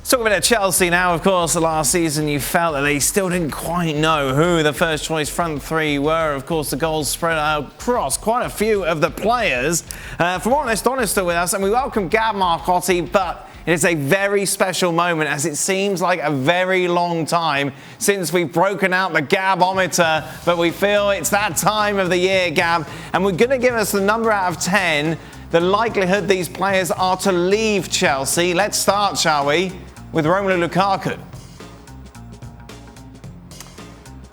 Let's talk about Chelsea now. Of course, last season you felt that they still didn't quite know who the first choice front three were. Of course, the goals spread across quite a few of the players. For more on this, Don is still with us, and we welcome Gab Marcotti, but it is a very special moment as it seems like a very long time since we've broken out the Gab-O-Meter, but we feel it's that time of the year, Gab, and we're going to give us the number out of 10, the likelihood these players are to leave Chelsea. Let's start, shall we, with Romelu Lukaku.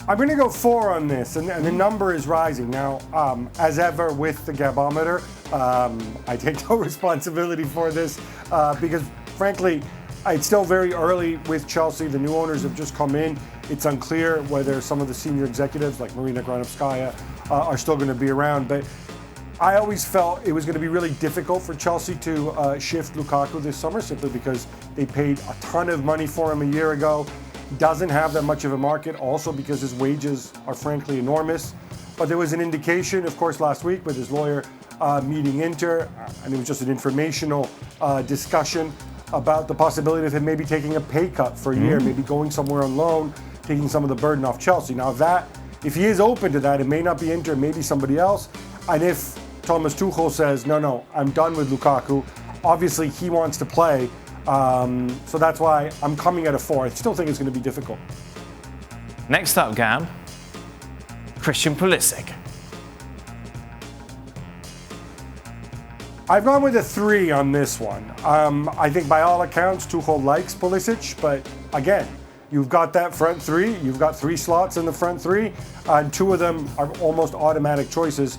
I'm going to go 4 on this, and the number is rising. Now, as ever with the Gab-O-Meter, I take no responsibility for this because, frankly, it's still very early with Chelsea. The new owners have just come in. It's unclear whether some of the senior executives, like Marina Granovskaya, are still going to be around. But I always felt it was going to be really difficult for Chelsea to shift Lukaku this summer simply because they paid a ton of money for him a year ago. Doesn't have that much of a market, also because his wages are frankly enormous. But there was an indication, of course, last week with his lawyer meeting Inter, and it was just an informational discussion about the possibility of him maybe taking a pay cut for a year, maybe going somewhere on loan, taking some of the burden off Chelsea. Now if he is open to that, it may not be Inter, it may be somebody else. And if Thomas Tuchel says, no, I'm done with Lukaku, obviously he wants to play. So that's why I'm coming at a 4. I still think it's going to be difficult. Next up, Gab, Christian Pulisic. I've gone with a 3 on this one. I think by all accounts, Tuchel likes Pulisic, but again, you've got that front 3, you've got 3 slots in the front 3, and 2 of them are almost automatic choices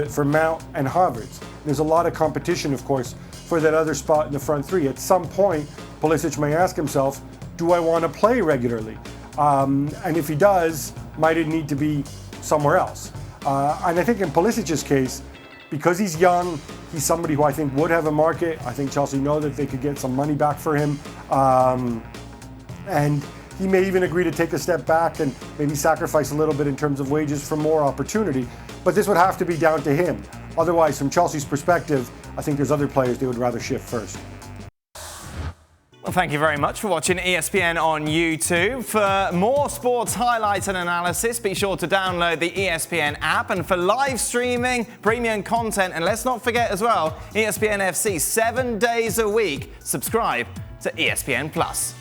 for Mount and Havertz. There's a lot of competition, of course, for that other spot in the front 3. At some point, Pulisic may ask himself, do I want to play regularly? And if he does, might it need to be somewhere else? And I think in Pulisic's case, because he's young, he's somebody who I think would have a market. I think Chelsea know that they could get some money back for him. And he may even agree to take a step back and maybe sacrifice a little bit in terms of wages for more opportunity. But this would have to be down to him. Otherwise, from Chelsea's perspective, I think there's other players they would rather shift first. Well, thank you very much for watching ESPN on YouTube. For more sports highlights and analysis, be sure to download the ESPN app. And for live streaming, premium content, and let's not forget as well, ESPN FC 7 days a week. Subscribe to ESPN Plus.